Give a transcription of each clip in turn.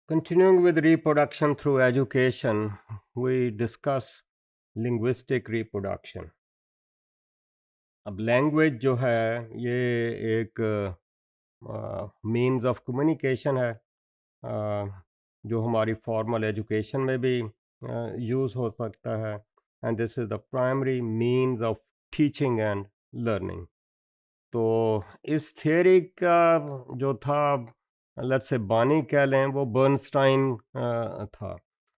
Continuing with reproduction through education, we discuss linguistic reproduction. अब language जो है ये एक मीन्स ऑफ कम्युनिकेशन है, जो हमारी फॉर्मल एजुकेशन में भी यूज़ हो सकता है, and this is the primary means of teaching and learning. तो इस थियरी का जो था, लेट्स से बानी कह लें, वो बर्नस्टाइन था।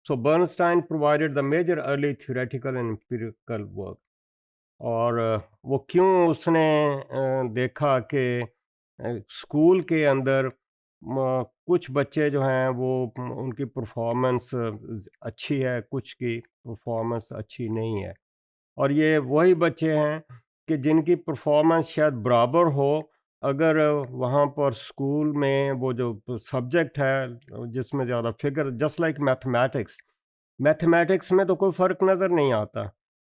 सो Bernstein provided the major early theoretical and empirical work. और वो क्यों उसने देखा कि स्कूल के अंदर कुछ बच्चे जो हैं वो उनकी परफॉर्मेंस अच्छी है, कुछ की परफॉर्मेंस अच्छी नहीं है, और ये वही बच्चे हैं कि जिनकी परफॉर्मेंस शायद बराबर हो, अगर वहाँ पर स्कूल में वो जो सब्जेक्ट है जिसमें ज़्यादा figure, just like mathematics, mathematics में तो कोई फ़र्क नज़र नहीं आता,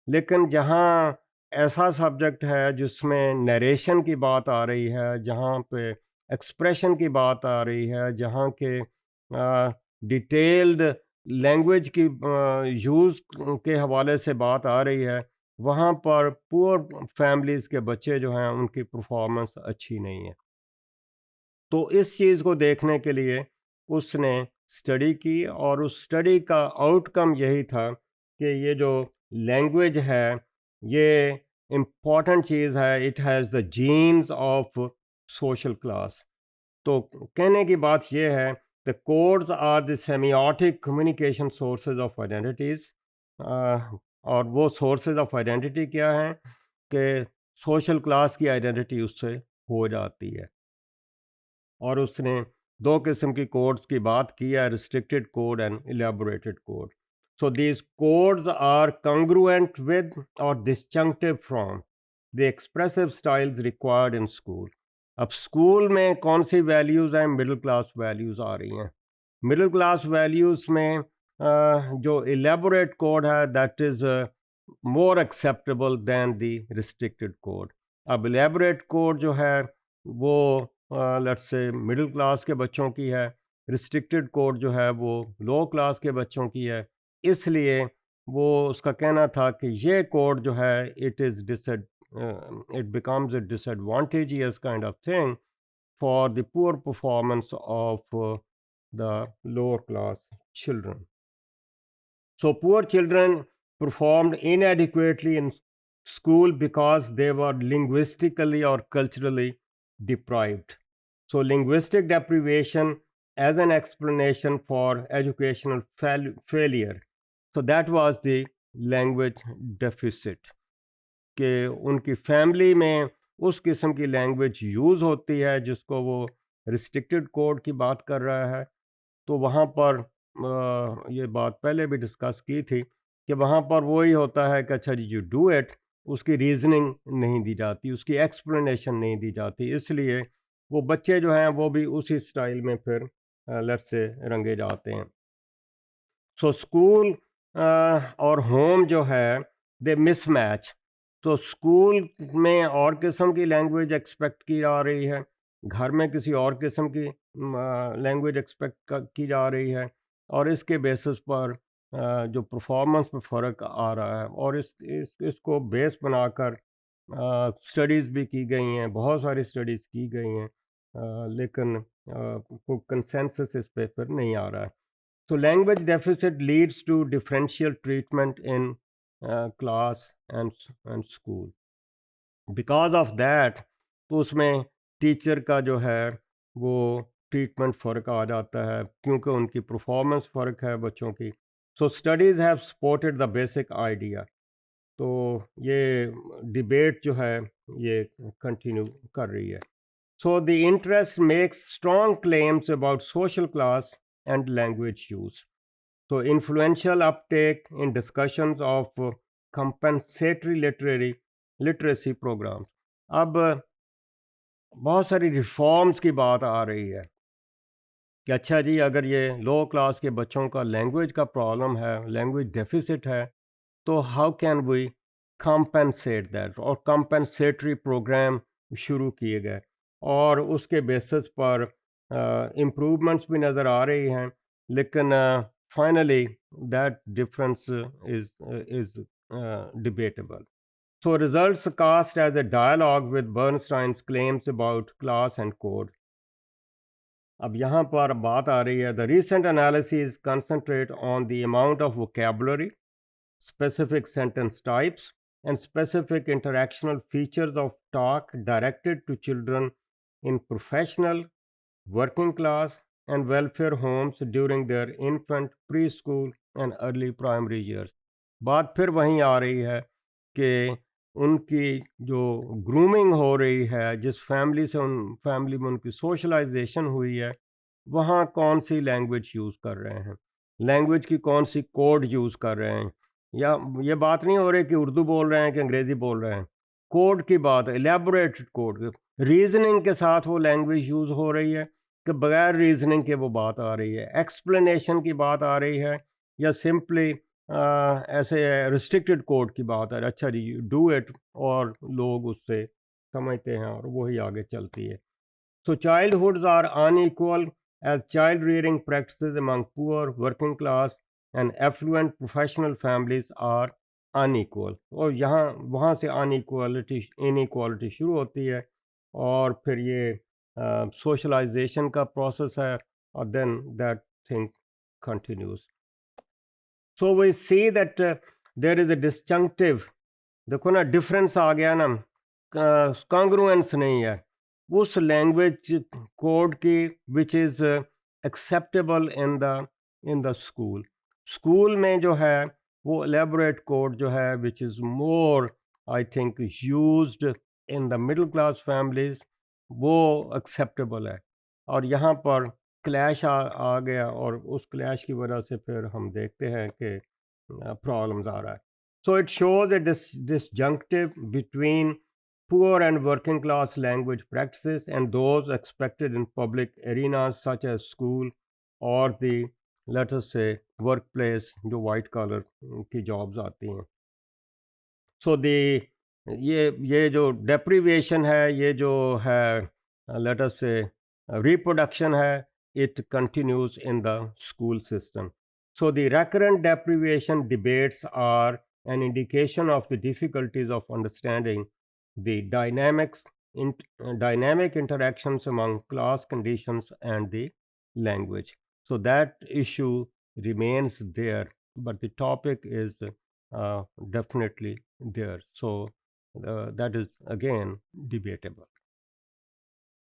लेकिन जहाँ ऐसा सब्जेक्ट है जिसमें नरेशन की बात आ रही है, जहाँ पे एक्सप्रेशन की बात आ रही है, जहाँ के डिटेल्ड लैंग्वेज की यूज़ के हवाले से बात आ रही है, वहाँ पर पुअर फैमिलीज़ के बच्चे जो हैं उनकी परफॉर्मेंस अच्छी नहीं है। तो इस चीज़ को देखने के लिए उसने स्टडी की, और उस स्टडी का आउटकम यही था कि ये जो लैंग्वेज है ये इम्पॉर्टेंट चीज़ है, it has the genes of social class. तो कहने की बात ये है, the codes are the semiotic communication sources of identities. और वो सोर्सेज ऑफ आइडेंटिटी क्या हैं कि सोशल क्लास की आइडेंटिटी उससे हो जाती है। और उसने दो किस्म की कोड्स की बात की है, restricted code and elaborated code. So these codes are congruent with और disjunctive from the expressive styles required in school. अब स्कूल में कौन सी वैल्यूज़ हैं? मिडिल क्लास वैल्यूज़ आ रही हैं। मिडिल क्लास वैल्यूज़ में जो इलेबोरेट कोड है that is more acceptable than the restricted code. अब इलेबोरेट कोड जो है वो लेट्स से मिडिल क्लास के बच्चों की है, रिस्ट्रिक्टेड कोड जो है वो लो क्लास के बच्चों की है। इसलिए वो उसका कहना था कि ये कोड जो है it becomes a disadvantageous kind of thing for the poor performance of the lower class children. So, poor children performed inadequately in school because they were linguistically or culturally deprived. So, linguistic deprivation as an explanation for educational failure. So, that was the language deficit. कि उनकी family में उस किस्म की language use होती है जिसको वो रिस्ट्रिक्टेड कोड की बात कर रहा है। तो वहाँ पर ये बात पहले भी डिस्कस की थी कि वहाँ पर वही होता है कि अच्छा जी यू डू इट, उसकी रीज़निंग नहीं दी जाती, उसकी एक्सप्लेनेशन नहीं दी जाती, इसलिए वो बच्चे जो हैं वो भी उसी स्टाइल में फिर लेट्स से रंगे जाते हैं। सो स्कूल और होम जो है दे मिसमैच। तो स्कूल में और किस्म की लैंग्वेज एक्सपेक्ट की जा रही है, घर में किसी और किस्म की लैंग्वेज एक्सपेक्ट की जा रही है, और इसके बेसिस पर जो परफॉर्मेंस पे फ़र्क आ रहा है, और इसको बेस बनाकर स्टडीज़ भी की गई हैं, बहुत सारी स्टडीज़ की गई हैं, लेकिन कोई कंसेंसस इस पे फिर नहीं आ रहा है। So language deficit leads to differential treatment in class and school. Because of that, तो उसमें टीचर का जो है वो ट्रीटमेंट फ़र्क आ जाता है, क्योंकि उनकी परफॉर्मेंस फ़र्क है बच्चों की। So studies have supported the basic idea. तो ये डिबेट जो है ये कंटिन्यू कर रही है। So the interest makes strong claims about social class and language use. So, influential uptake in discussions of compensatory literacy programs. अब बहुत सारी रिफॉर्म्स की बात आ रही है कि अच्छा जी अगर ये लो क्लास के बच्चों का लैंग्वेज का प्रॉब्लम है, लैंग्वेज डेफिसिट है, तो how can we compensate that, और कंपनसेटरी प्रोग्राम शुरू किए गए, और उसके बेसिस पर इम्प्रूवमेंट्स भी नज़र आ रही हैं। लेकिन finally that difference is debatable. So results cast as a dialogue with Bernstein's claims about class and code. अब यहाँ पर बात आ रही है, the recent analysis concentrate on the amount of vocabulary, specific sentence types, and specific interactional features of talk directed to children in professional, working class, and welfare homes during their infant, preschool, and early primary years. बात फिर वहीं आ रही है कि उनकी जो grooming हो रही है, जिस फैमिली से उन फैमिली में उनकी सोशलाइजेशन हुई है, वहाँ कौन सी लैंग्वेज यूज़ कर रहे हैं, लैंग्वेज की कौन सी कोड यूज़ कर रहे हैं, या ये बात नहीं हो रही कि उर्दू बोल रहे हैं कि अंग्रेज़ी बोल रहे हैं, कोड की बात, एलेबोरेटेड कोड, रीजनिंग के साथ वो लैंग्वेज यूज़ हो रही है कि बगैर रीजनिंग के वो बात आ रही है, एक्सप्लेनेशन की बात आ रही है, या सिंपली ऐसे रिस्ट्रिक्टेड कोड की बात है, अच्छा जी डू इट, और लोग उससे समझते हैं और वही आगे चलती है. So childhoods are unequal as child rearing practices among poor, working class and affluent professional families are unequal. और यहाँ वहाँ से inequality शुरू होती है, और फिर ये socialization का process है, और then that thing continues. So we see that there is a disjunctive, देखो ना डिफरेंस आ गया ना, कॉन्ग्रुएंस नहीं है उस लैंग्वेज कोड की which is acceptable in the school. School में जो है वो एलेबोरेट कोड जो है which is more I think used in the middle class families, वो एक्सेप्टेबल है. और यहाँ पर क्लैश आ गया, और उस क्लैश की वजह से फिर हम देखते हैं कि प्रॉब्लम्स आ रहा है. So it shows a disjunctive between poor and working class language practices and those expected in public arenas such as school or the, let us say, workplace, जो white collar की jobs आती हैं. So the ये जो deprivation है, ये जो है let us say reproduction है, it continues in the school system. So the recurrent deprivation debates are an indication of the difficulties of understanding the dynamic interactions among class conditions and the language. So that issue remains there, but the topic is definitely there. So that is again debatable.